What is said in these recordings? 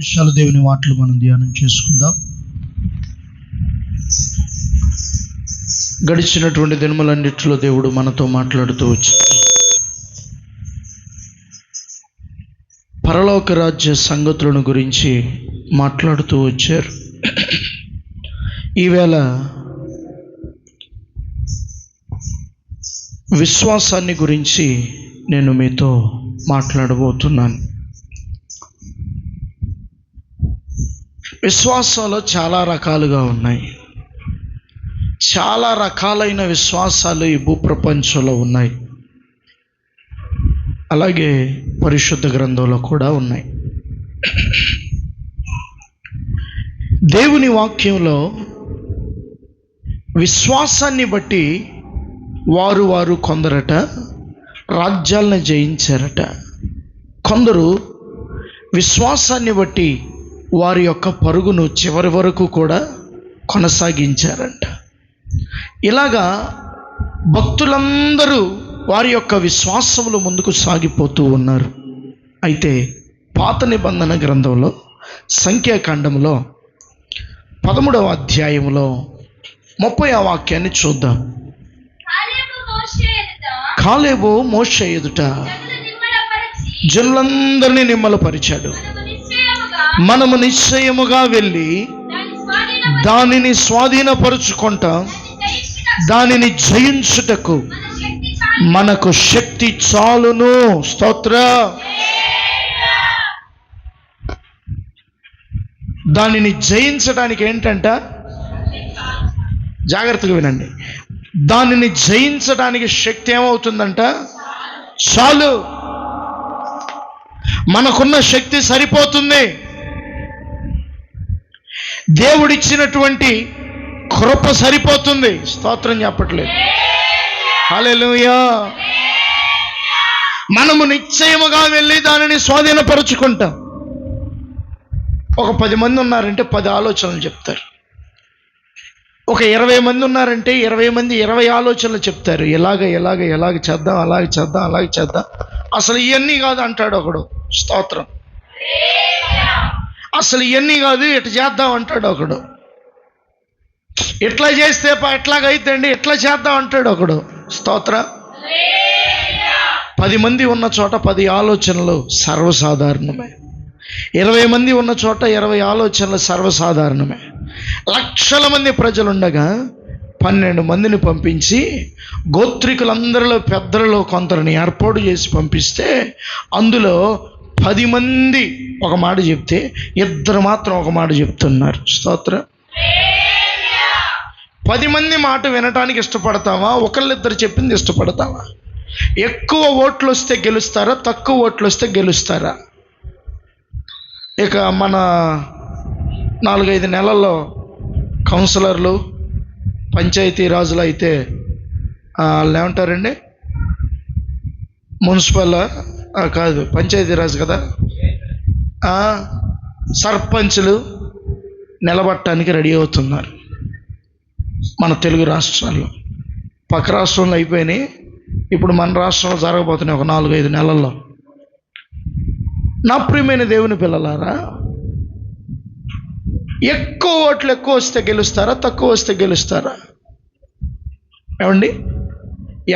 విషయాలు దేవుని మాటలు మనం ధ్యానం చేసుకుందాం. గడిచినటువంటి దినములన్నిటిలో దేవుడు మనతో మాట్లాడుతూ వచ్చాడు. పరలోక రాజ్య సంగతులను గురించి మాట్లాడుతూ వచ్చారు. ఈవేళ విశ్వాసాన్ని గురించి నేను మీతో మాట్లాడబోతున్నాను. విశ్వాసాలు చాలా రకాలుగా ఉన్నాయి. చాలా రకాలైన విశ్వాసాలు ఈ భూప్రపంచంలో ఉన్నాయి. అలాగే పరిశుద్ధ గ్రంథంలో కూడా ఉన్నాయి. దేవుని వాక్యంలో విశ్వాసాన్ని బట్టి వారు కొందరట రాజ్యాలను జయించారట. కొందరు విశ్వాసాన్ని బట్టి వారి యొక్క పరుగును చివరి వరకు కూడా కొనసాగించారంట. ఇలాగా భక్తులందరూ వారి యొక్క విశ్వాసములు ముందుకు సాగిపోతూ ఉన్నారు. అయితే పాత నిబంధన గ్రంథంలో సంఖ్యాకాండంలో 13వ అధ్యాయంలో 30వ వాక్యాన్ని చూద్దాం. కాలేబు మోషే ఎదుట జనులందరినీ నిమ్మలపరిచాడు. మనము నిశ్చయముగా వెళ్ళి దానిని స్వాధీనపరుచుకుంటాం, దానిని జయించుటకు మనకు శక్తి చాలును. స్తోత్ర. దానిని జయించడానికి ఏంటంట? జాగ్రత్తగా వినండి. దానిని జయించడానికి శక్తి ఏమవుతుందంట? చాలు. మనకున్న శక్తి సరిపోతుంది. దేవుడిచ్చినటువంటి కృప సరిపోతుంది. స్తోత్రం చెప్పట్లేదు. హల్లెలూయా. మనము నిశ్చయముగా వెళ్ళి దానిని స్వాధీనపరుచుకుంటాం. ఒక 10 మంది ఉన్నారంటే 10 ఆలోచనలు చెప్తారు. ఒక 20 మంది ఉన్నారంటే 20 మంది 20 ఆలోచనలు చెప్తారు. ఎలాగ చేద్దాం, అలాగే చేద్దాం. అసలు ఇవన్నీ కాదు అంటాడు ఒకడు. స్తోత్రం. అసలు ఇవన్నీ కాదు, ఇట్లా చేద్దాం అంటాడు ఒకడు. ఇట్లా చేస్తే ఎట్లాగైతండి, ఇట్లా చేద్దాం అంటాడు ఒకడు. స్తోత్రం. 10 మంది ఉన్న చోట 10 ఆలోచనలు సర్వసాధారణమే. 20 మంది ఉన్న చోట 20 ఆలోచనలు సర్వసాధారణమే. లక్షల మంది ప్రజలుండగా 12 మందిని పంపించి గోత్రికులందరిలో పెద్దలలో కొందరిని ఏర్పాటు చేసి పంపిస్తే అందులో 10 మంది ఒక మాట చెప్తే 2 మాత్రం ఒక మాట చెప్తున్నారు. స్తోత్రం. 10 మంది మాట వినటానికి ఇష్టపడతావా? ఒకళ్ళిద్దరు చెప్పింది ఇష్టపడతావా? ఎక్కువ ఓట్లు వస్తే గెలుస్తారా? తక్కువ ఓట్లు వస్తే గెలుస్తారా? ఇక మన 4-5 నెలల్లో కౌన్సిలర్లు, పంచాయతీ రాజులు అయితే వాళ్ళు ఏమంటారండి? మున్సిపల్ కాదు, పంచాయతీరాజ్ కదా, సర్పంచ్లు నిలబడటానికి రెడీ అవుతున్నారు మన తెలుగు రాష్ట్రాల్లో. పక్క రాష్ట్రంలో అయిపోయినాయి, ఇప్పుడు మన రాష్ట్రంలో జరగబోతున్నాయి ఒక 4-5 నెలల్లో. నా ప్రియమైన దేవుని పిల్లలారా, ఎక్కువ ఓట్లు ఎక్కువ వస్తే గెలుస్తారా? తక్కువ వస్తే గెలుస్తారా? ఏమండి?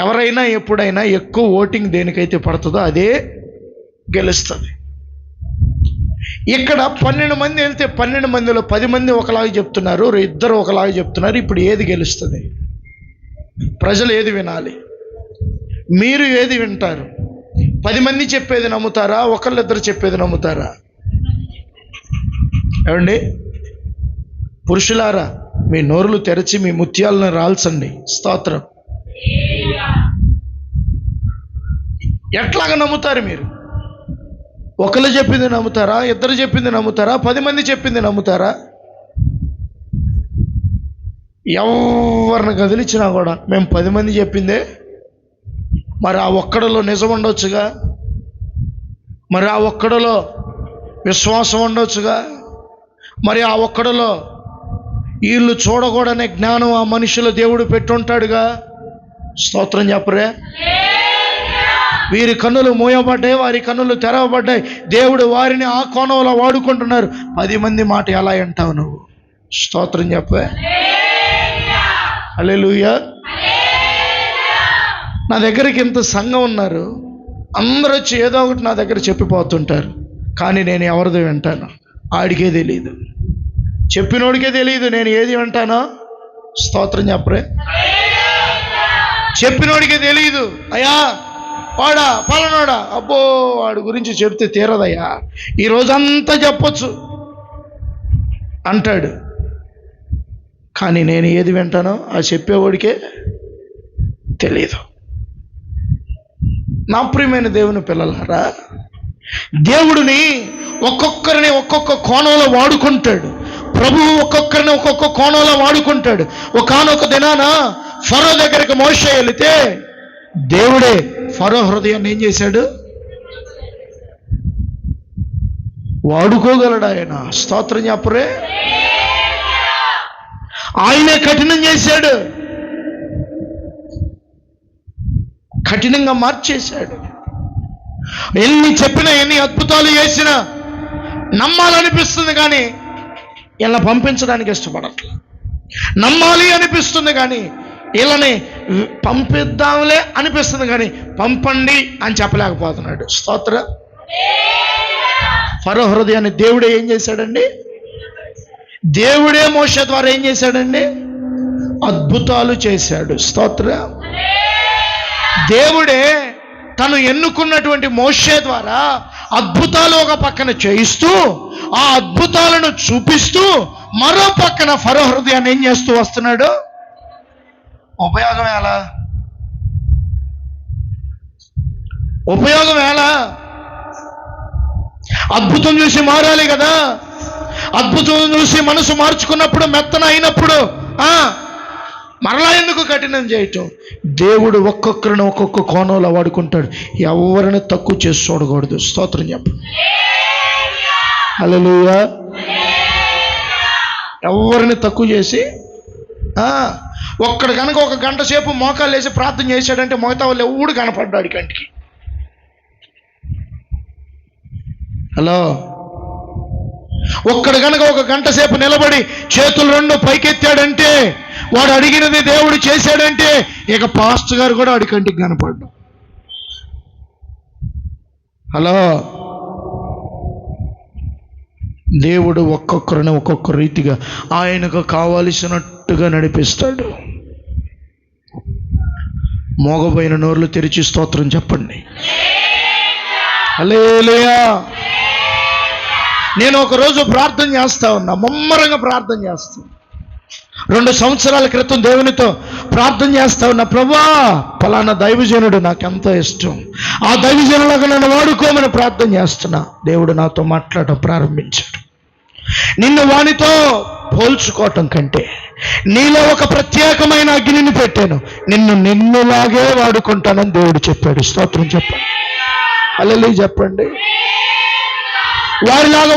ఎవరైనా ఎప్పుడైనా ఎక్కువ ఓటింగ్ దేనికైతే పడుతుందో అదే గెలుస్తుంది. ఇక్కడ 12 మంది వెళ్తే 12 మందిలో 10 మంది ఒకలాగా చెప్తున్నారు, 2 ఒకలాగా చెప్తున్నారు. ఇప్పుడు ఏది గెలుస్తుంది? ప్రజలు ఏది వినాలి? మీరు ఏది వింటారు? 10 మంది చెప్పేది నమ్ముతారా? ఒకళ్ళిద్దరు చెప్పేది నమ్ముతారా? ఏమండి? పురుషులారా, మీ నోరులు తెరచి మీ ముత్యాలను రాల్చండి. స్తోత్రం. ఎట్లాగా నమ్ముతారు మీరు? ఒకళ్ళు చెప్పింది నమ్ముతారా? 2 చెప్పింది నమ్ముతారా? 10 మంది చెప్పింది నమ్ముతారా? ఎవరిని కదిలిచ్చినా కూడా మేము 10 మంది చెప్పిందే. మరి ఆ ఒక్కడిలో నిజం ఉండొచ్చుగా, మరి ఆ ఒక్కడిలో విశ్వాసం ఉండొచ్చుగా, మరి ఆ ఒక్కడిలో వీళ్ళు చూడకూడనే జ్ఞానం ఆ మనిషిలో దేవుడు పెట్టుంటాడుగా. స్తోత్రం చెప్పరే. వీరి కన్నులు మూయబడ్డాయి, వారి కన్నులు తెరవబడ్డాయి. దేవుడు వారిని ఆ కోణంలో వాడుకుంటున్నారు. 10 మంది మాట ఎలా అంటావు నువ్వు? స్తోత్రం చెప్పే. హల్లెలూయా. నా దగ్గరికి ఇంత సంఘం ఉన్నారు, అందరూ వచ్చి ఏదో ఒకటి నా దగ్గర చెప్పిపోతుంటారు. కానీ నేను ఎవరిదో వింటాను ఆడికే తెలియదు, చెప్పినోడికే తెలియదు నేను ఏది వింటానో. స్తోత్రం చెప్పరే. చెప్పినోడికే తెలియదు. అయ్యా వాడా పలానోడా, అబ్బో వాడి గురించి చెప్తే తీరదయ్యా, ఈ రోజంతా చెప్పొచ్చు అంటాడు. కానీ నేను ఏది వింటానో ఆ చెప్పేవాడికే తెలియదు. నా ప్రియమైన దేవుని పిల్లలారా, దేవుడిని ఒక్కొక్కరిని ఒక్కొక్క కోణంలో వాడుకుంటాడు. ప్రభువు ఒక్కొక్కరిని ఒక్కొక్క కోణంలో వాడుకుంటాడు. ఒకానొక దినాన ఫరో దగ్గరికి మోషే వెళితే దేవుడే ఫరో హృదయాన్ని ఏం చేశాడు? వాడుకోగలడు ఆయన. స్తోత్రం చెప్పరే. ఆయనే కఠినం చేశాడు, కఠినంగా మార్చేశాడు. ఎన్ని చెప్పినా ఎన్ని అద్భుతాలు చేసినా నమ్మాలనిపిస్తుంది, కానీ ఇలా పంపించడానికి ఇష్టపడట్లా. నమ్మాలి అనిపిస్తుంది కానీ వీళ్ళని పంపిద్దాంలే అనిపిస్తుంది, కానీ పంపండి అని చెప్పలేకపోతున్నాడు. స్తోత్ర. ఫరో హృదయాన్ని దేవుడే ఏం చేశాడండి? దేవుడే మోషే ద్వారా ఏం చేశాడండి? అద్భుతాలు చేశాడు. స్తోత్ర. దేవుడే తను ఎన్నుకున్నటువంటి మోషే ద్వారా అద్భుతాలు ఒక పక్కన చేయిస్తూ, ఆ అద్భుతాలను చూపిస్తూ, మరో పక్కన ఫరో హృదయాన్ని ఏం చేస్తూ వస్తున్నాడు? ఉపయోగం ఎలా? ఉపయోగం ఎలా? అద్భుతం చూసి మారాలి కదా. అద్భుతం చూసి మనసు మార్చుకున్నప్పుడు, మెత్తన అయినప్పుడు మరలా ఎందుకు కఠినం చేయటం? దేవుడు ఒక్కొక్కరిని ఒక్కొక్క కోణంలో వాడుకుంటాడు. ఎవరిని తక్కువ చేసి చూడకూడదు. స్తోత్రం చెప్పు. హల్లెలూయా. ఎవరిని తక్కువ చేసి ఒక్కడు కనుక 1 గంట సేపు మోకాలు వేసి ప్రార్థన చేశాడంటే మిగతా వాళ్ళు ఎవడు కనపడ్డాడు కంటికి. హలో. ఒక్కడు కనుక 1 గంట సేపు నిలబడి చేతులు 2 పైకెత్తాడంటే, వాడు అడిగినది దేవుడు చేశాడంటే, ఇక పాస్టర్ గారు కూడా వాడి కంటికి కనపడ్డా. హలో. దేవుడు ఒక్కొక్కరిని ఒక్కొక్క రీతిగా ఆయనకు కావలసినట్టుగా నడిపిస్తాడు. మోగబోయిన నోర్లు తెరిచి స్తోత్రం చెప్పండి. హల్లెలూయా. నేను ఒకరోజు ప్రార్థన చేస్తా ఉన్నా, ముమ్మరంగా ప్రార్థన చేస్తాను. 2 సంవత్సరాల క్రితం దేవునితో ప్రార్థన చేస్తా ఉన్నా, ప్రభువా పలానా దైవజనుడు నాకెంతో ఇష్టం, ఆ దైవజనులాగా నన్ను వాడుకోమని ప్రార్థన చేస్తున్నా. దేవుడు నాతో మాట్లాడటం ప్రారంభించాడు. నిన్ను వానితో పోల్చుకోవటం కంటే నీలో ఒక ప్రత్యేకమైన అగ్నిని పెట్టాను, నిన్నులాగే వాడుకుంటానని దేవుడు చెప్పాడు. స్తోత్రం చెప్పండి. హల్లెలూయా చెప్పండి. వారిలాగా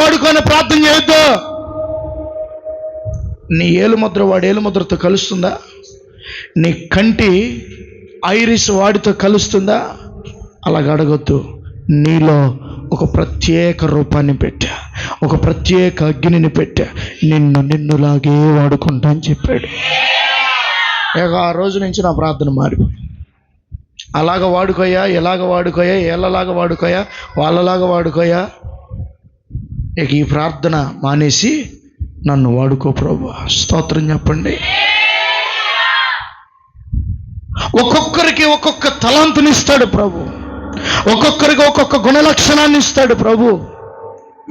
వాడుకో అని ప్రార్థన చేయొద్దు. నీ ఏలుముద్ర వాడి ఏలుముద్రతో కలుస్తుందా? నీ కంటి ఐరిస్ వాడితో కలుస్తుందా? అలాగ అడగొద్దు. నీలో ఒక ప్రత్యేక రూపాన్ని పెట్టా, ఒక ప్రత్యేక అగ్నిని పెట్టా, నిన్నులాగే వాడుకుంటా అని చెప్పాడు. ఇక ఆ రోజు నుంచి నా ప్రార్థన మారిపోయింది. అలాగ వాడుకోయా, ఎలాగ వాడుకోయా, ఏళ్ళలాగా వాడుకోయా, వాళ్ళలాగా వాడుకోయా. ఇక ఈ ప్రార్థన మానేసి నన్ను వాడుకో ప్రభువా. స్తోత్రం చెప్పండి. ఒక్కొక్కరికి ఒక్కొక్క తలాంతుని ఇస్తాడు ప్రభు, ఒక్కొక్కరికి ఒక్కొక్క గుణలక్షణాన్ని ఇస్తాడు ప్రభు.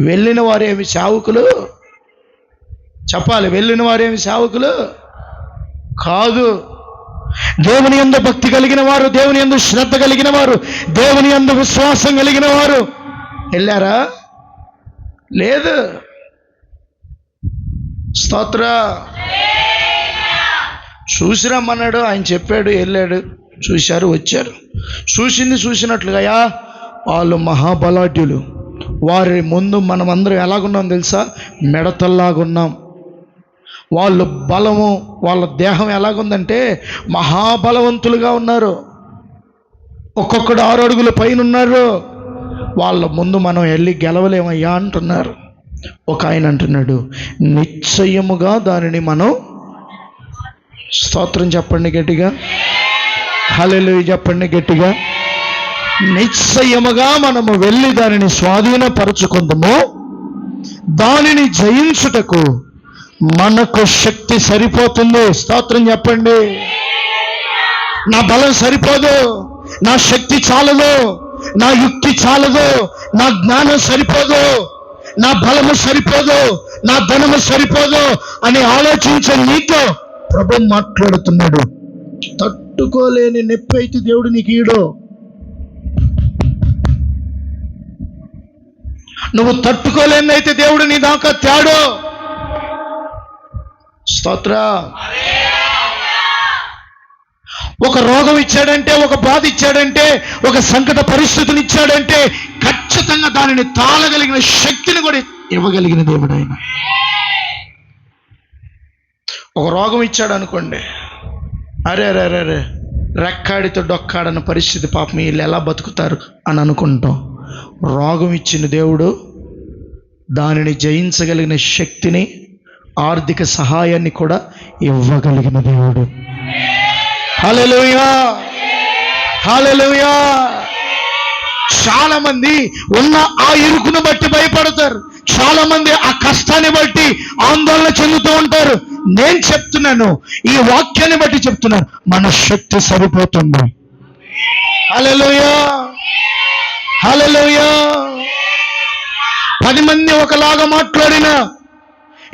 వెళ్ళిన వారేమి సేవకులు? చెప్పాలి. వెళ్ళిన వారేమి సేవకులు కాదు. దేవుని యందు భక్తి కలిగిన వారు, దేవుని యందు శ్రద్ధ కలిగిన వారు, దేవుని యందు విశ్వాసం కలిగిన వారు వెళ్ళారా? లేదు. స్తోత్ర. చూసి రమ్మన్నాడు, ఆయన చెప్పాడు, వెళ్ళాడు, చూశారు, వచ్చారు. చూసింది చూసినట్లుగా వాళ్ళు మహాబలాఢ్యులు. వారి ముందు మనం అందరం ఎలాగున్నాం తెలుసా? మిడతల్లాగున్నాం. వాళ్ళు బలము, వాళ్ళ దేహం ఎలాగుందంటే మహాబలవంతులుగా ఉన్నారు. ఒక్కొక్కడు 6 అడుగుల పైన ఉన్నారు. వాళ్ళ ముందు మనం వెళ్ళి గెలవలేమయ్యా అంటున్నారు. ఒక ఆయన అంటున్నాడు, నిశ్చయముగా దానిని మనం, స్తోత్రం చెప్పండి గట్టిగా, హల్లెలూయా చెప్పండి గట్టిగా, నిశ్చయముగా మనము వెళ్ళి దానిని స్వాధీనపరచుకుందాము. దానిని జయించుటకు మనకు శక్తి సరిపోతుంది. స్తోత్రం చెప్పండి. నా బలం సరిపోదు, నా శక్తి చాలదు, నా యుక్తి చాలదు, నా జ్ఞానం సరిపోదు, నా బలము సరిపోదు, నా ధనము సరిపోదు అని ఆలోచించే నీతో ప్రభు మాట్లాడుతున్నాడు. తట్టుకోలేని నొప్పి అయితే దేవుడు నీకు ఈడు. నువ్వు తట్టుకోలేనైతే దేవుడు నీ దాకా తేడు. స్తోత్ర. ఒక రోగం ఇచ్చాడంటే, ఒక బాధ ఇచ్చాడంటే, ఒక సంకట పరిస్థితిని ఇచ్చాడంటే ఖచ్చితంగా దానిని తాళగలిగిన శక్తిని కూడా ఇవ్వగలిగిన దేవుడు ఆయన. ఒక రోగం ఇచ్చాడు అనుకోండి, అరే అరే అరే అరే రెక్కాడితో డొక్కాడన్న పరిస్థితి, పాపం వీళ్ళు ఎలా బతుకుతారు అని అనుకుంటాం. రోగం ఇచ్చిన దేవుడు దానిని జయించగలిగిన శక్తిని, ఆర్థిక సహాయాన్ని కూడా ఇవ్వగలిగిన దేవుడు. హల్లెలూయా, హల్లెలూయా. చాలా మంది ఉన్న ఆ ఇరుకును బట్టి భయపడతారు. చాలా మంది ఆ కష్టాన్ని బట్టి ఆందోళన చెందుతూ ఉంటారు. నేను చెప్తున్నాను, ఈ వాక్యాన్ని బట్టి చెప్తున్నాను, మన శక్తి సరిపోతుంది. హల్లెలూయా, హల్లెలూయా. 10 మంది ఒకలాగా మాట్లాడినా,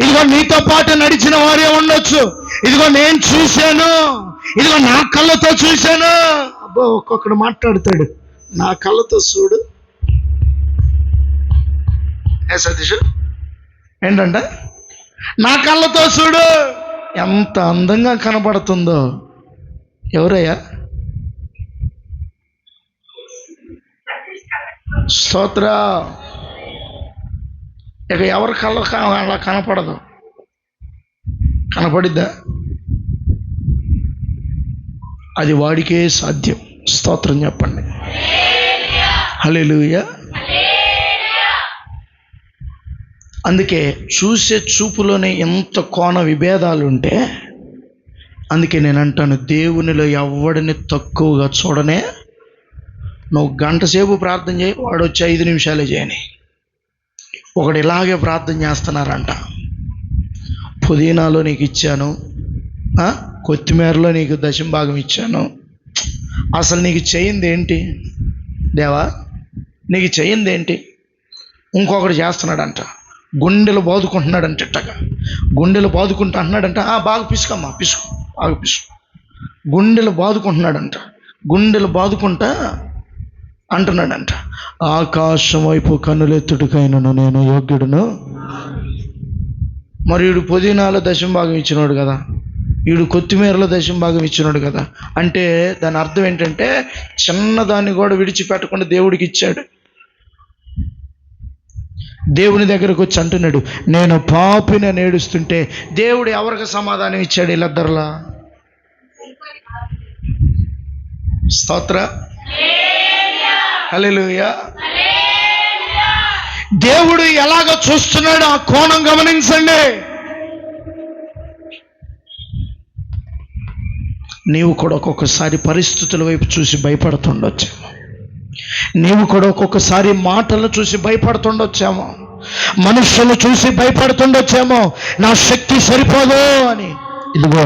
ఇదిగో నీతో పాటు నడిచిన వారే ఉండొచ్చు, ఇదిగో నేను చూశాను, ఇదిగో నా కళ్ళతో చూశాను. అబ్బో, ఒక్కొక్కడు మాట్లాడతాడు, నా కళ్ళతో చూడు. ఏ సతీష్ ఏంటంట, నా కళ్ళతో చూడు ఎంత అందంగా కనబడుతుందో. ఎవరయ్యా? స్తోత్ర. ఇక ఎవరి కళ్ళ అలా కనపడదు, కనపడిద్దా? అది వాడికే సాధ్యం. స్తోత్రం చెప్పండి. హల్లెలూయా. అందుకే చూసే చూపులోనే ఎంత కోణ విభేదాలు ఉంటే, అందుకే నేను అంటాను, దేవునిలో ఎవడిని తక్కువగా చూడనే. నువ్వు 1 గంట సేపు ప్రార్థన చేయి, వాడు వచ్చి 5 నిమిషాలే చేయని. ఒకడు ఇలాగే ప్రార్థన చేస్తున్నారంట, పుదీనాలో నీకు ఇచ్చాను, కొత్తిమీరలో నీకు 10వ భాగం ఇచ్చాను, అసలు నీకు చేయింది ఏంటి దేవా, నీకు చేయింది ఏంటి? ఇంకొకటి చేస్తున్నాడంట, గుండెలు బాదుకుంటున్నాడంట, ఇట్టగా గుండెలు బాదుకుంటా అంటున్నాడంట. బాగా పిసుకమ్మా, పిసుకు, బాగా పిసుకు. గుండెలు బాదుకుంటున్నాడంట, గుండెలు బాదుకుంటా అంటున్నాడంట, ఆకాశం వైపు కన్నులెత్తుడికైనను నేను యోగ్యుడును. మరి వీడు పుదీనాలో 10వ భాగం ఇచ్చినాడు కదా, వీడు కొత్తిమీరలో 10వ భాగం ఇచ్చినాడు కదా. అంటే దాని అర్థం ఏంటంటే, చిన్నదాన్ని కూడా విడిచిపెట్టకుండా దేవుడికి ఇచ్చాడు. దేవుని దగ్గరకు వచ్చి అంటున్నాడు, నేను పాపిని నేడుస్తుంటే దేవుడు ఎవరికి సమాధానం ఇచ్చాడు? వీళ్ళిద్దరులా. స్తోత్ర, హల్లెలూయా. దేవుడు ఎలాగ చూస్తున్నాడు ఆ కోణం గమనించండి. నీవు కూడా ఒక్కొక్కసారి పరిస్థితుల వైపు చూసి భయపడుతుండొచ్చేమో, నీవు కూడా ఒక్కొక్కసారి మాటలను చూసి భయపడుతుండొచ్చేమో, మనుషులను చూసి భయపడుతుండొచ్చేమో, నా శక్తి సరిపోదు అని. ఇదిగో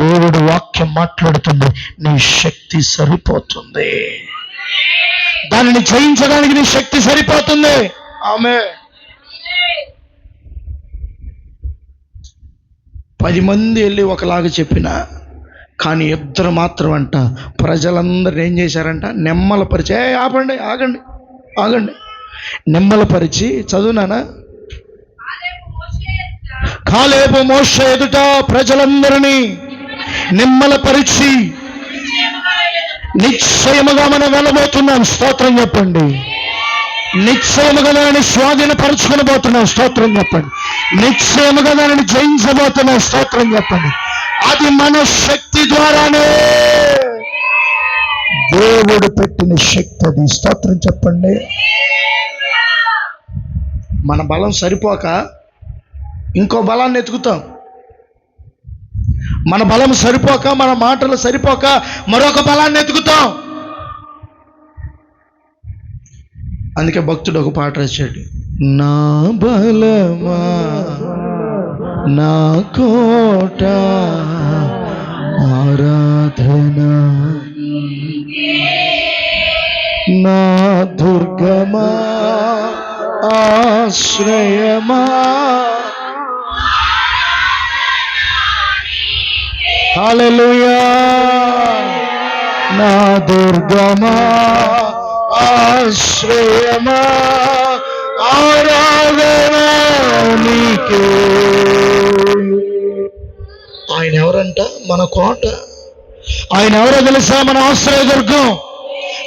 దేవుడు వాక్యం మాట్లాడుతుంది, నీ శక్తి సరిపోతుంది, దానిని జయించడానికి నీ శక్తి సరిపోతుంది. ఆమేన్. 10 మంది వెళ్ళి ఒకలాగా చెప్పినా, కానీ 2 మాత్రం అంట ప్రజలందరూ ఏం చేశారంట, నెమ్మలపరిచి, ఆపండి, ఆగండి, ఆగండి, నెమ్మలపరిచి, చదువునానా, కాలేబు మోషే ఎదుట ప్రజలందరినీ నిమ్మలపరిచి, నిశ్చయముగా మనం వెళ్ళబోతున్నాం. స్తోత్రం చెప్పండి. నిశ్చయముగా దానిని స్వాధీనపరుచుకుని పోతున్నాం. స్తోత్రం చెప్పండి. నిశ్చయముగా దానిని జయించబోతున్నాం. స్తోత్రం చెప్పండి. అది మన శక్తి ద్వారానే. దేవుడు పెట్టిన శక్తి అది. స్తోత్రం చెప్పండి. మన బలం సరిపోక ఇంకో బలాన్ని ఎతుకుతాం. మన బలం సరిపోక, మన మాటలు సరిపోక మరొక బలాన్ని ఎతుకుతాం. అందుకే భక్తుడు ఒక పాట రాశాడు, నా బలమా నా కోట ఆరాధన, నా దుర్గమా ఆశ్రయమా. హల్లెలూయా. నా దుర్గమా ఆశ్రయమా ఆరాధన నీకే. ఆయన ఎవరంట? మన కోట. ఆయన ఎవరో తెలుసా? మన ఆశ్రయదుర్గం.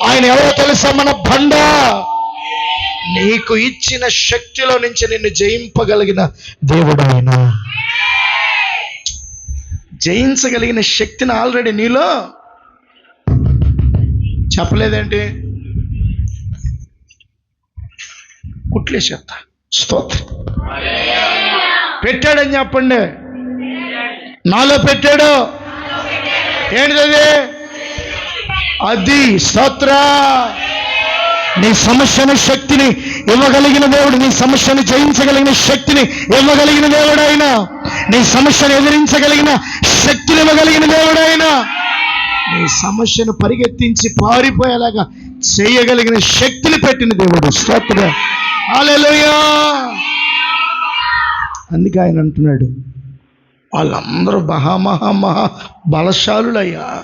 ఆయన ఎవరో తెలుసా? మన బండ. నీకు ఇచ్చిన శక్తిలో నుంచి నిన్ను జయింపగలిగిన దేవుడు ఆయన. జయించగలిగిన శక్తిని ఆల్రెడీ నీలో చెప్పలేదేంటి? కుట్లేసేస్తా. స్తోత్రం. పెట్టాడని చెప్పండి. నాలో పెట్టాడు. ఏంటిది? అది. స్తోత్ర. నీ సమస్యను శక్తిని ఇవ్వగలిగిన దేవుడు, నీ సమస్యను జయించగలిగిన శక్తిని ఇవ్వగలిగిన దేవుడు ఆయన. నీ సమస్యను ఎదిరించగలిగిన శక్తిని ఇవ్వగలిగిన దేవుడు ఆయన. నీ సమస్యను పరిగెత్తించి పారిపోయేలాగా చేయగలిగిన శక్తిని పెట్టిన దేవుడు. స్తోత్ర. హల్లెలూయా. అందుకే ఆయన అంటున్నాడు, వాళ్ళందరూ మహా బలశాలులయ్యా,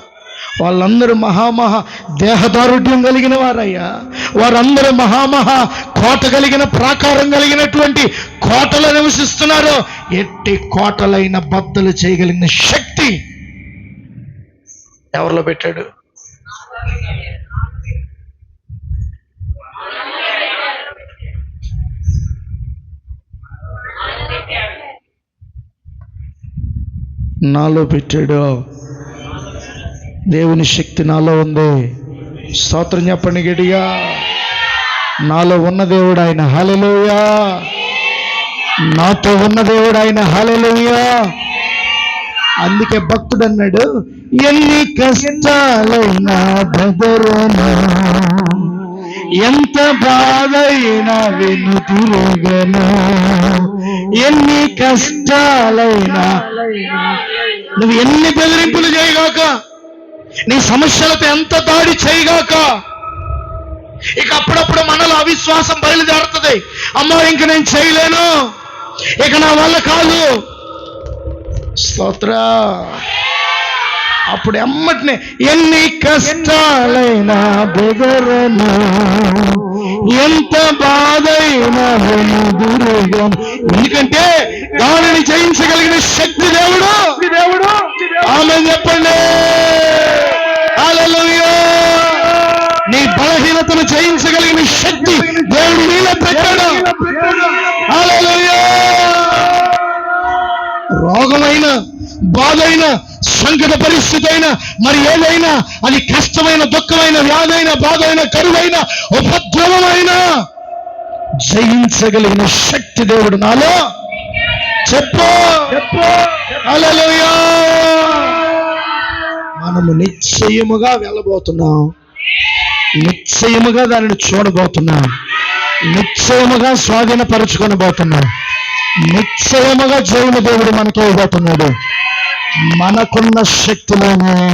వాళ్ళందరూ మహా దేహదారుఢ్యం కలిగిన వారయ్యా, వారందరూ మహా కోట కలిగిన ప్రాకారం కలిగినటువంటి కోటలో నివసిస్తున్నారు. ఎట్టి కోటలైన బద్దలు చేయగలిగిన శక్తి ఎవరిలో పెట్టాడు? నాలో పెట్టాడు. దేవుని శక్తి నాలో ఉంది. స్తోత్రం చెప్పండి గట్టిగా. నాలో ఉన్న దేవుడు ఆయన. హల్లెలూయా. నాతో ఉన్న దేవుడు ఆయన. హల్లెలూయా. అందుకే భక్తుడు అన్నాడు, ఎన్ని కష్టాలైనా బెదరను, ఎంత బాధైనా వెనుతిరగను, ఎన్ని కష్టాలైనా. నువ్వు ఎన్ని బెదిరింపులు చేయగాక, నీ సమస్యలతో ఎంత దాడి చేయగాక, ఇక అప్పుడప్పుడు మనలో అవిశ్వాసం బయలుదేరుతుంది. అమ్మో ఇంక నేను చేయలేను, ఇక నా వల్ల కాదు. స్తోత్ర. అప్పుడు ఎమ్మటినే ఎన్ని కష్టాలైనా బెదరను, ఎంత బాధైనా వెనుదిరగను. ఎందుకంటే దానిని జయించగలిగిన శక్తి దేవుడు. ఆమేన్ చెప్పండి. హల్లెలూయా. నీ బలహీనతను జయించగలిగిన శక్తి దేవుడు నీలో పెట్టాడు. హల్లెలూయా. రోగమైన, బాధైన, సంకట పరిస్థితి అయినా, మరి ఏదైనా అది కష్టమైన, దుఃఖమైన, వ్యాధైన, బాధైన, కరువైన, ఉపద్రవమైన జయించగలిగిన శక్తి దేవుడు నాలో. చెప్పు. హల్లెలూయా. మనము నిశ్చయముగా వెళ్ళబోతున్నాం, నిశ్చయముగా దానిని చూడబోతున్నాం, నిశ్చయముగా స్వాధీనపరచుకొనబోతున్నాం, నిశ్చయముగా జైన దేవుడు మనకి ఇవ్వబోతున్నాడు. మనకున్న శక్తిలోనే.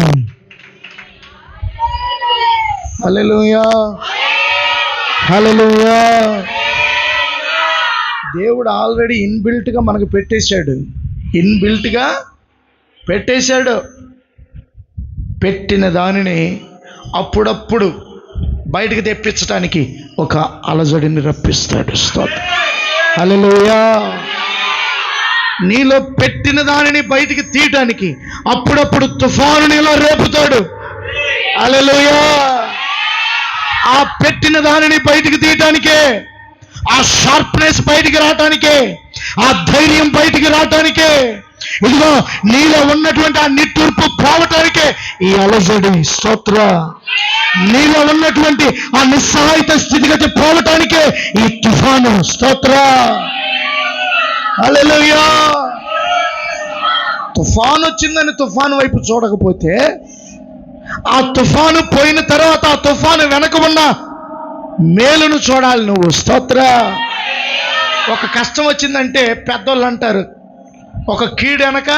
హల్లెలూయా. హల్లెలూయా. దేవుడు ఆల్రెడీ ఇన్బిల్ట్గా మనకు పెట్టేశాడు. ఇన్బిల్ట్గా పెట్టేశాడు. పెట్టిన దానిని అప్పుడప్పుడు బయటికి తెప్పించడానికి ఒక అలజడిని రప్పిస్తాడు. స్తోత్రం. హల్లెలూయా. నీలో పెట్టిన దానిని బయటికి తీయటానికి అప్పుడప్పుడు తుఫాను నీలో రేపుతాడు. హల్లెలూయా. ఆ పెట్టిన దానిని బయటికి తీయటానికే, ఆ షార్ప్నెస్ బయటికి రావటానికే, ఆ ధైర్యం బయటికి రావటానికే, ఇదిగో నీలో ఉన్నటువంటి ఆ నిట్టూర్పు పోవటానికే ఈ అలజడి. స్తోత్ర. నీలో ఉన్నటువంటి ఆ నిస్సహాయిత స్థితిగతి పోవటానికే ఈ తుఫాను. స్తోత్ర. హల్లెలూయా. తుఫాను వచ్చిందని తుఫాను వైపు చూడకపోతే, ఆ తుఫాను పోయిన తర్వాత ఆ తుఫాను వెనక ఉన్న మేలును చూడాలి నువ్వు. స్తోత్ర. ఒక కష్టం వచ్చిందంటే పెద్దోళ్ళు అంటారు, ఒక కీడు వెనక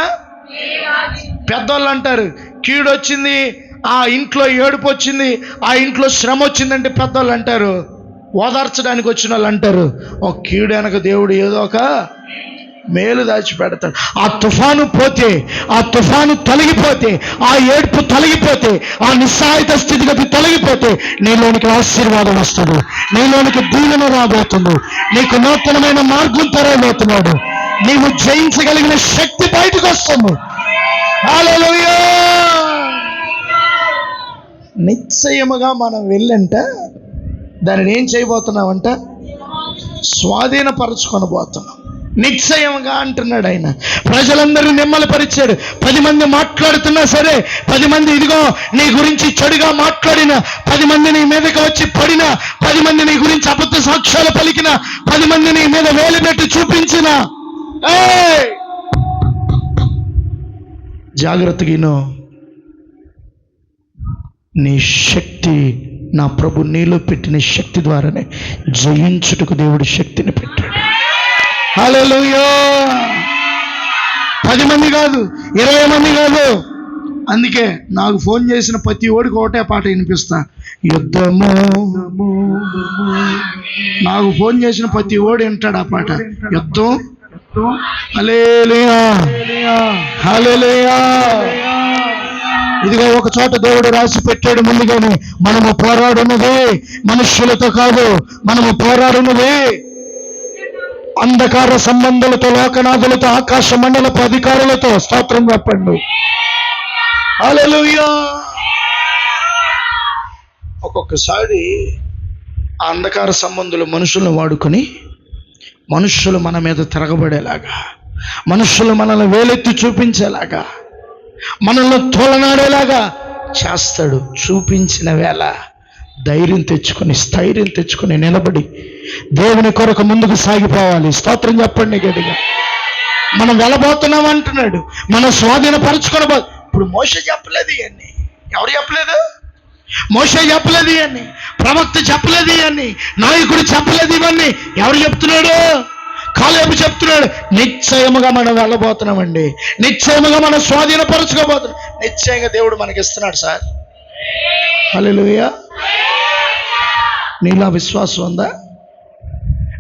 పెద్దోళ్ళు అంటారు, కీడు వచ్చింది, ఆ ఇంట్లో ఏడుపు వచ్చింది, ఆ ఇంట్లో శ్రమ వచ్చిందంటే పెద్దోళ్ళు అంటారు, ఓదార్చడానికి వచ్చిన వాళ్ళు అంటారు, ఒక కీడు వెనక దేవుడు ఏదో ఒక మేలు దాచిపెడతాడు. ఆ తుఫాను పోతే, ఆ తుఫాను తొలగిపోతే, ఆ ఏడుపు తొలగిపోతే, ఆ నిస్సహాయిత స్థితిగతి తొలగిపోతే నీలోనికి ఆశీర్వాదం వస్తుంది, నీలోనికి దీవెన రాబోతుంది, నీకు నూతనమైన మార్గం తెరవబోతున్నాడు, నీవు జయించగలిగిన శక్తి బయటకు వస్తుంది. హల్లెలూయా. నిశ్చయముగా మనం వెళ్ళంట దానిని ఏం చేయబోతున్నామంట? స్వాధీనపరచుకొనబోతున్నాం. నిశ్చయంగా అంటున్నాడు ఆయన. ప్రజలందరూ నిమ్మలపరిచాడు. 10 మంది మాట్లాడుతున్నా సరే, 10 మంది ఇదిగో నీ గురించి చెడుగా మాట్లాడిన, 10 మంది నీ మీదకి వచ్చి పడిన, 10 మంది నీ గురించి అబద్ధ సాక్ష్యాలు పలికిన, 10 మంది నీ మీద వేలు పెట్టి చూపించిన, జాగ్రత్తగా నీ శక్తి నా ప్రభు నీలో పెట్టిన శక్తి ద్వారానే జయించుటకు దేవుడు శక్తిని పెట్టాడు. హల్లెలూయా. 10 మంది కాదు, 20 మంది కాదు. అందుకే నాకు ఫోన్ చేసిన ప్రతి ఓడికి ఒకటే పాట వినిపిస్తా, యుద్ధము. నాకు ఫోన్ చేసిన ప్రతి ఓడి వింటాడు ఆ పాట, యుద్ధం. హల్లెలూయా, హల్లెలూయా. ఇదిగో ఒక చోట దేవుడు రాసి పెట్టాడు ముందుగానే, మనము పోరాడున్నది మనుష్యులతో కాదు, మనము పోరాడున్నది అంధకార సంబంధాలతో, లోకనాథులతో, ఆకాశ మండలపు అధికారులతో. స్తోత్రం చెప్పండి. హల్లెలూయా. ఒక్కొక్కసారి ఆ అంధకార సంబంధులు మనుషులను వాడుకొని, మనుషులు మన మీద తిరగబడేలాగా, మనుషులు మనల్ని వేలెత్తి చూపించేలాగా, మనల్ని తోలనాడేలాగా చేస్తాడు. చూపించిన వేళ ధైర్యం తెచ్చుకొని, స్థైర్యం తెచ్చుకొని నిలబడి దేవుని కొరకు ముందుకు సాగిపోవాలి. స్తోత్రం చెప్పండి గట్టిగా. మనం వెళ్ళబోతున్నాం అంటున్నాడు, మనం స్వాధీనపరచుకోబో. ఇప్పుడు మోషే చెప్పలేదు ఇవన్నీ. ఎవరు చెప్పలేదు? మోషే చెప్పలేదు ఇవన్నీ, ప్రవక్త చెప్పలేదు ఇవన్నీ, నాయకుడు చెప్పలేదు ఇవన్నీ. ఎవరు చెప్తున్నాడు? కాలేబు చెప్తున్నాడు. నిశ్చయముగా మనం వెళ్ళబోతున్నామండి, నిశ్చయముగా మనం స్వాధీనపరచుకోబోతున్నాం. నిశ్చయంగా దేవుడు మనకి ఇస్తున్నాడు సార్. హల్లెలూయా. నీలో విశ్వాసం ఉందా?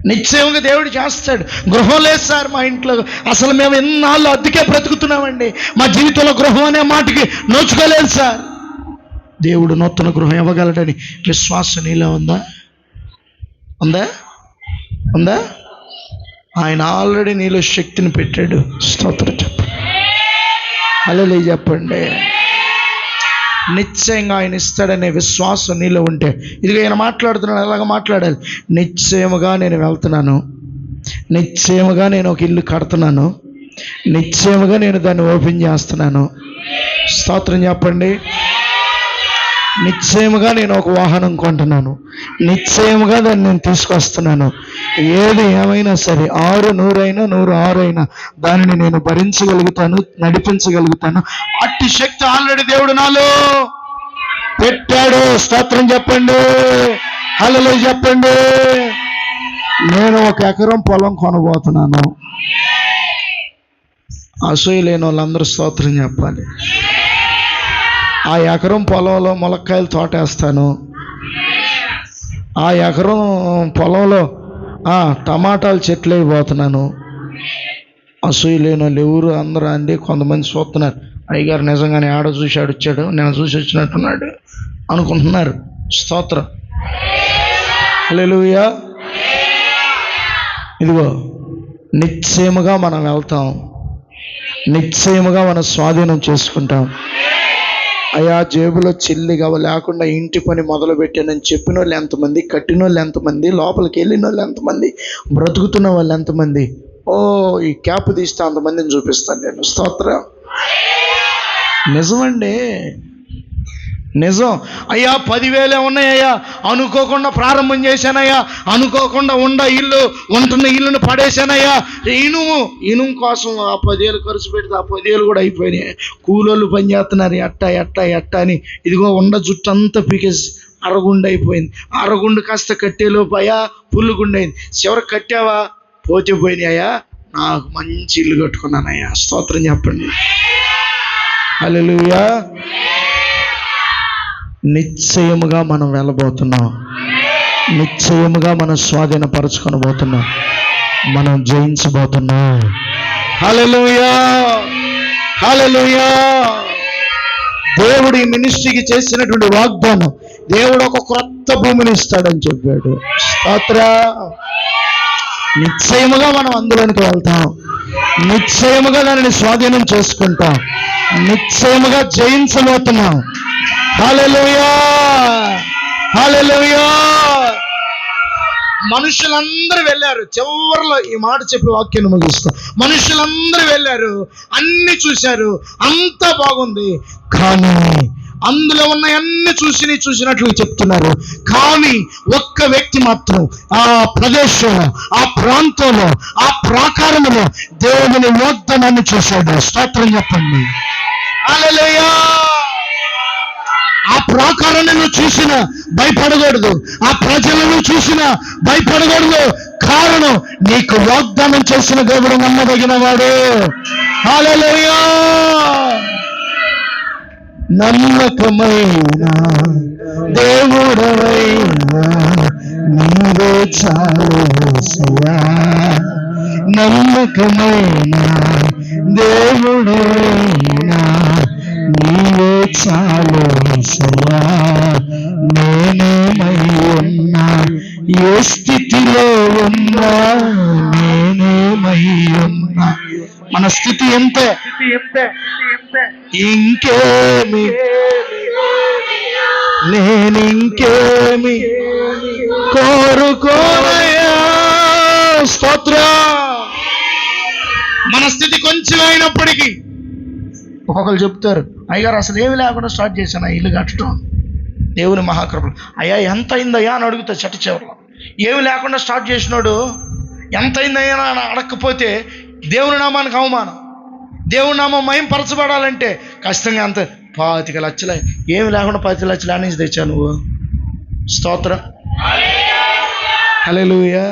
నిశ్చయంగా దేవుడు చేస్తాడు. గృహం లేదు సార్ మా ఇంట్లో, అసలు మేము ఎన్నాళ్ళు అద్దెకే బ్రతుకుతున్నామండి, మా జీవితంలో గృహం అనే మాటకి నోచుకోలేదు సార్. దేవుడు నూతన గృహం ఇవ్వగలడని విశ్వాసం నీలో ఉందా? ఉందా? ఉందా? ఆయన ఆల్రెడీ నీలో శక్తిని పెట్టాడు. స్తోత్రం చెప్పండి. హల్లెలూయా చెప్పండి. నిశ్చయంగా ఆయన ఇస్తాడనే విశ్వాసం నీలో ఉంటే, ఇదిగో ఆయన మాట్లాడుతున్నాడు, అలాగ మాట్లాడాలి. నిశ్చయముగా నేను వెళ్తున్నాను, నిశ్చయముగా నేను ఒక ఇల్లు కడుతున్నాను, నిశ్చయముగా నేను దాన్ని ఓపెన్ చేస్తున్నాను. స్తోత్రం చెప్పండి. నిశ్చయముగా నేను ఒక వాహనం కొంటున్నాను, నిశ్చయముగా దాన్ని నేను తీసుకొస్తున్నాను. ఏది ఏమైనా సరే, 6 100 అయినా 106 అయినా దానిని నేను భరించగలుగుతాను, నడిపించగలుగుతాను. అట్టి శక్తి ఆల్రెడీ దేవుడు నాలో పెట్టాడు. స్తోత్రం చెప్పండి. హల్లెలూయా చెప్పండి. నేను 1 ఎకరం పొలం కొనబోతున్నాను. అసూయ లేని వాళ్ళందరూ స్తోత్రం చెప్పాలి. ఆ ఎకరం పొలంలో ములక్కాయలు తోటేస్తాను, ఆ ఎకరం పొలంలో టమాటాలు చెట్లు అయిపోతున్నాను. అసూయ లేని వాళ్ళు ఎవరు? అందరూ అండి. కొంతమంది చూస్తున్నారు, అయ్యగారు నిజంగానే ఆడ చూసి ఆడొచ్చాడు, నేను చూసి వచ్చినట్టున్నాడు అనుకుంటున్నారు. స్తోత్రం. హల్లెలూయా. ఇదిగో నిశ్చయముగా మనం వెళ్తాం, నిశ్చయముగా మనం స్వాధీనం చేసుకుంటాం. అయ్యా జేబులో చిల్లిగా లేకుండా ఇంటి పని మొదలు పెట్టానని చెప్పిన వాళ్ళు ఎంతమంది, కట్టిన వాళ్ళు ఎంతమంది, లోపలికి వెళ్ళిన వాళ్ళు ఎంతమంది, బ్రతుకుతున్న వాళ్ళు ఎంతమంది? ఈ క్యాప్ తీస్తే అంతమందిని చూపిస్తాను నేను. స్తోత్రం. నిజమండి, నిజం. అయ్యా 10,000 ఉన్నాయ్యా, అనుకోకుండా ప్రారంభం చేశానయ్యా, అనుకోకుండా ఉంటున్న ఇల్లుని పడేశానయ్యా. ఇనుము కోసం ఆ 10,000 ఖర్చు పెడితే ఆ 10,000 కూడా అయిపోయినాయి. కూలోళ్ళు పని చేస్తున్నారు ఎట్ట అని. ఇదిగో జుట్టు అంతా పీకేసి అరగుండు అయిపోయింది. అరగుండు కాస్త కట్టేలోపు అయ్యా పుల్లుగుండు అయింది. చివరికి కట్టావా, పోతే పోయినాయా, నాకు మంచి ఇల్లు కట్టుకున్నానయ్యా. స్తోత్రం చెప్పండి. హల్లెలూయా. నిశ్చయముగా మనం వెళ్ళబోతున్నాం, నిశ్చయముగా మనం స్వాధీనపరచుకొని పోతున్నాం, మనం జయించబోతున్నాం. హల్లెలూయా, హల్లెలూయా. దేవుడు ఈ మినిస్ట్రీకి చేసినటువంటి వాగ్దానం, దేవుడు ఒక క్రొత్త భూమిని ఇస్తాడని చెప్పాడు. స్తోత్రం. నిశ్చయముగా మనం అందులోనికి వెళ్తాం, నిశ్చయముగా దానిని స్వాధీనం చేసుకుంటాం, నిశ్చయముగా జయించబోతున్నాం. హల్లెలూయా, హల్లెలూయా. మనుషులందరూ వెళ్ళారు. చివరిలో ఈ మాట చెప్పి వాక్యాన్ని ముగిస్తాం. మనుషులందరూ వెళ్ళారు, అన్ని చూశారు, అంతా బాగుంది. కానీ అందులో ఉన్న అన్ని చూసినట్లు చెప్తున్నారు. కానీ ఒక్క వ్యక్తి మాత్రం ఆ ప్రదేశంలో, ఆ ప్రాంతంలో, ఆ ప్రాకారంలో దేవుని వాగ్దానాన్ని చూశాడు. స్తోత్రం చెప్పండి. హల్లెలూయా. ఆ ప్రాకారాన్ని చూసినా భయపడకూడదు, ఆ ప్రజలను చూసినా భయపడకూడదు. కారణం, నీకు వాగ్దానం చేసిన దేవుడు నమ్మదగిన వాడు. హల్లెలూయా. నమ్మకమైన దేవుడవైనా నీవే చాలుసయ్యా. నమ్మకమైన దేవుడవైనా నీవే చాలుసయ్యా. నేనేమై ఉన్నా, ఏ స్థితిలో ఉన్నా, నేనేమై ఉన్నా, మన స్థితి ఎంతే, ఇంకేమి నేనింకేమి కోరుకోనయ్యా. స్తోత్రం. మన స్థితి కొంచెం అయినప్పటికీ ఒక్కొక్కరు చెప్తారు, అయ్యగారు అసలు ఏమి లేకుండా స్టార్ట్ చేశాను ఆ ఇల్లు కట్టడం. దేవుని మహాకృపలు. అయ్యా ఎంత అయిందయ్యా అని అడుగుతా చెట్ట చివరిలో. ఏమి లేకుండా స్టార్ట్ చేసినాడు ఎంత అయిందయ్యా అని అడగకపోతే దేవుని నామానికి అవమానం. దేవుని నామం మహింపరచబడాలంటే ఖచ్చితంగా అంత 25 లక్షలు, ఏమి లేకుండా 10 లక్షలు అని తెచ్చా నువ్వు. స్తోత్రం. హల్లెలూయా.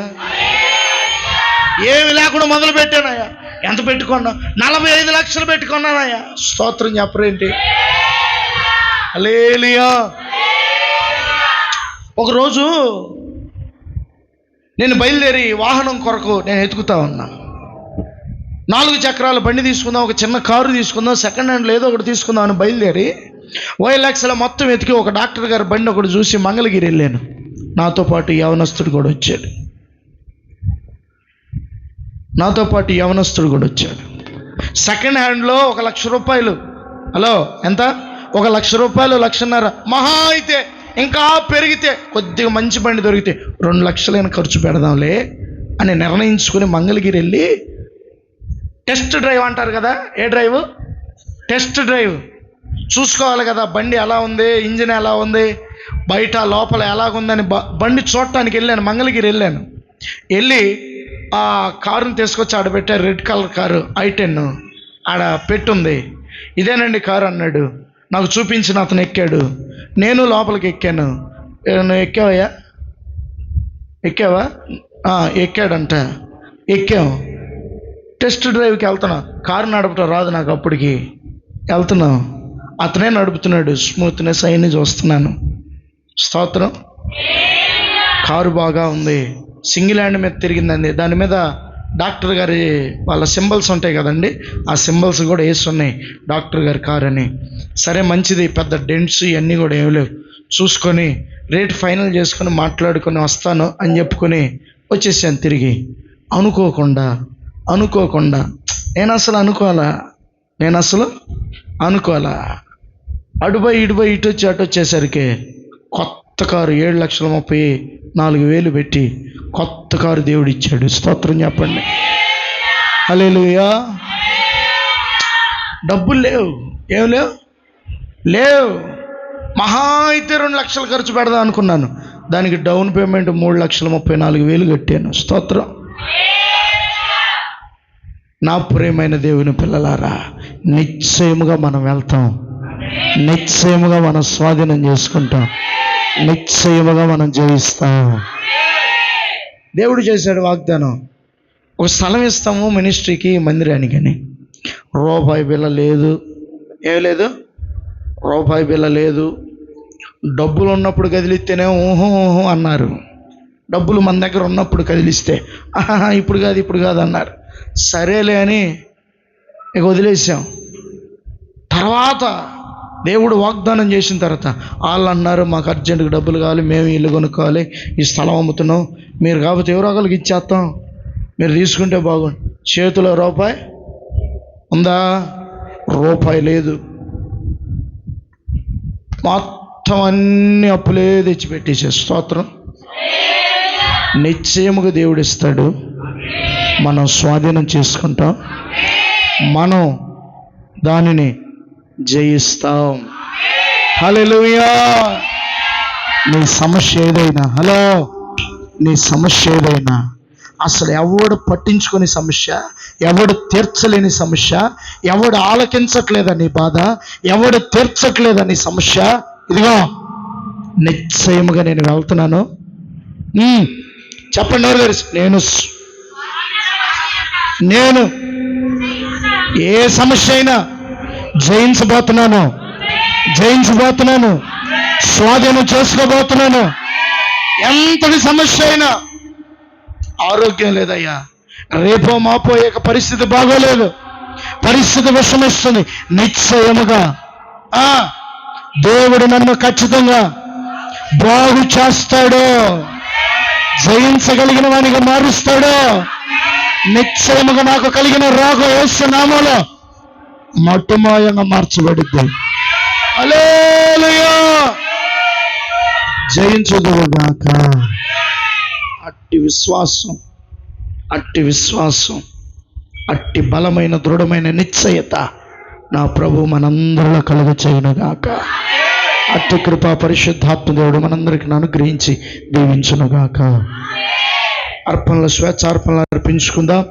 ఏమి లేకుండా మొదలు పెట్టానయ్యా. ఎంత పెట్టుకున్నా? 45 లక్షలు పెట్టుకున్నానయ్యా. స్తోత్రం చెప్పరేంటి? హల్లెలూయా. ఒకరోజు నేను బయలుదేరి వాహనం కొరకు నేను ఎతుకుతా ఉన్నా. 4 చక్రాల బండి తీసుకుందాం, ఒక చిన్న కారు తీసుకుందాం, సెకండ్ హ్యాండ్లో ఏదో ఒకటి తీసుకుందాం అని బయలుదేరి OLXలో మొత్తం ఎతికి ఒక డాక్టర్ గారి బండి ఒకటి చూసి మంగళగిరి వెళ్ళాను. నాతో పాటు యవనస్తుడు కూడా వచ్చాడు. సెకండ్ హ్యాండ్లో 1,00,000 రూపాయలు. హలో, ఎంత? 1,00,000 రూపాయలు, 1,50,000 మహా అయితే. ఇంకా పెరిగితే కొద్దిగా మంచి బండి దొరికితే 2 లక్షలైన ఖర్చు పెడదాంలే అని నిర్ణయించుకుని మంగళగిరి వెళ్ళి టెస్ట్ డ్రైవ్ అంటారు కదా. ఏ డ్రైవ్? Test drive. చూసుకోవాలి కదా బండి ఎలా ఉంది, ఇంజిన్ ఎలా ఉంది, బయట లోపల ఎలాగుందని బండి చూడటానికి వెళ్ళాను. మంగళగిరి వెళ్ళి ఆ కారుని తీసుకొచ్చి ఆడ పెట్టారు. రెడ్ కలర్ కారు i10 ఆడ పెట్టుంది. ఇదేనండి కారు అన్నాడు. నాకు చూపించిన అతను ఎక్కాడు. నేను లోపలికి ఎక్కాను. నువ్వు ఎక్కావా? ఎక్కాడంట. ఎక్కాం. టెస్ట్ డ్రైవ్కి వెళ్తున్నా. కారు నడపటం రాదు నాకు అప్పటికి. వెళ్తున్నాం, అతనే నడుపుతున్నాడు. స్మూత్నెస్ అయిన చూస్తున్నాను. స్తోత్రం. కారు బాగా ఉంది. సింగిల్ హ్యాండ్ మీద తిరిగిందండి. దాని మీద డాక్టర్ గారి వాళ్ళ సింబల్స్ ఉంటాయి కదండి, ఆ సింబల్స్ కూడా వేస్తున్నాయి డాక్టర్ గారి కారు అని. సరే మంచిది, పెద్ద డెంట్స్ ఇవన్నీ కూడా ఏమి లేవు. చూసుకొని రేట్ ఫైనల్ చేసుకొని మాట్లాడుకొని వస్తాను అని చెప్పుకొని వచ్చేసాను తిరిగి. అనుకోకుండా నేను అసలు అనుకోవాలా అడుబై ఇటు వచ్చి అటు వచ్చేసరికి కొత్త కారు 7,34,000 పెట్టి కొత్త కారు దేవుడు ఇచ్చాడు. స్తోత్రం చెప్పండి. హల్లెలూయా. డబ్బులు లేవు, ఏం లేవు. మహా అయితే 2 లక్షలు ఖర్చు పెడదాం అనుకున్నాను. దానికి డౌన్ పేమెంట్ 3,34,000 కట్టాను. స్తోత్రం. నా ప్రియమైన దేవుని పిల్లలారా, నిశ్చయముగా మనం వెళ్తాం, నిశ్చయముగా మనం స్వాధీనం చేసుకుంటాం, నిశ్చయముగా మనం జయిస్తాం. దేవుడు చేశాడు వాగ్దానం. ఒక స్థలం ఇస్తాము మినిస్ట్రీకి, మందిరానికి అని. రూపాయి బిల్ల లేదు, ఏం లేదు, రూపాయి బిల్ల లేదు. డబ్బులు ఉన్నప్పుడు కదిలిస్తేనే ఊహు ఊహు అన్నారు. డబ్బులు మన దగ్గర ఉన్నప్పుడు కదిలిస్తే ఆహా ఇప్పుడు కాదు అన్నారు. సరేలే అని ఇక వదిలేసాం. తర్వాత దేవుడు వాగ్దానం చేసిన తర్వాత వాళ్ళు అన్నారు, మాకు అర్జెంటుగా డబ్బులు కావాలి, మేము ఇల్లు కొనుక్కోవాలి, ఈ స్థలం అమ్ముతున్నాం, మీరు కాకపోతే ఎవరో ఒకరికి ఇచ్చేస్తాం, మీరు తీసుకుంటే బాగుండు. చేతిలో రూపాయి ఉందా? రూపాయి లేదు. మొత్తం అన్ని అప్పులే తెచ్చిపెట్టేసే. స్తోత్రం. నిశ్చయముగా దేవుడు ఇస్తాడు, మనం స్వాధీనం చేసుకుంటాం, మనం దానిని జయిస్తాం. హల్లెలూయా. నీ సమస్య ఏదైనా, నీ సమస్య ఏదైనా, అసలు ఎవడు పట్టించుకునే సమస్య, ఎవడు తీర్చలేని సమస్య, ఎవడు ఆలకించట్లేదా నీ బాధ, ఎవడు తీర్చట్లేదా నీ సమస్య, ఇదిగో నిశ్చయముగా నేను వెళ్తున్నాను. చెప్పండి ఎవరు తెలుసు? నేను ఏ సమస్య అయినా జయించబోతున్నాను, స్వాధీనం చేసుకోబోతున్నాను. ఎంతటి సమస్య అయినా, ఆరోగ్యం లేదయ్యా, రేపో మాపో ఏక పరిస్థితి బాగోలేదు, పరిస్థితి విషమిస్తుంది, నిశ్చయముగా దేవుడు నన్ను ఖచ్చితంగా బాగు చేస్తాడు, జయించగలిగిన వానిగా మారుస్తాడు. నిశ్చయముగా నాకు కలిగిన రోగం యేసు నామములో మట్టుమాయంగా మార్చబడిద్ది. హల్లెలూయా. జయించుదువుగాక. అట్టి విశ్వాసం, అట్టి బలమైన దృఢమైన నిశ్చయత నా ప్రభు మనందరిలో కలుగ చేయునుగాక. అట్టి కృపా పరిశుద్ధాత్మ దేవుడు మనందరికీ అనుగ్రహించి దీవించునుగాక. అర్పణలు, స్వేచ్ఛార్పణలు అర్పించుకుందాం.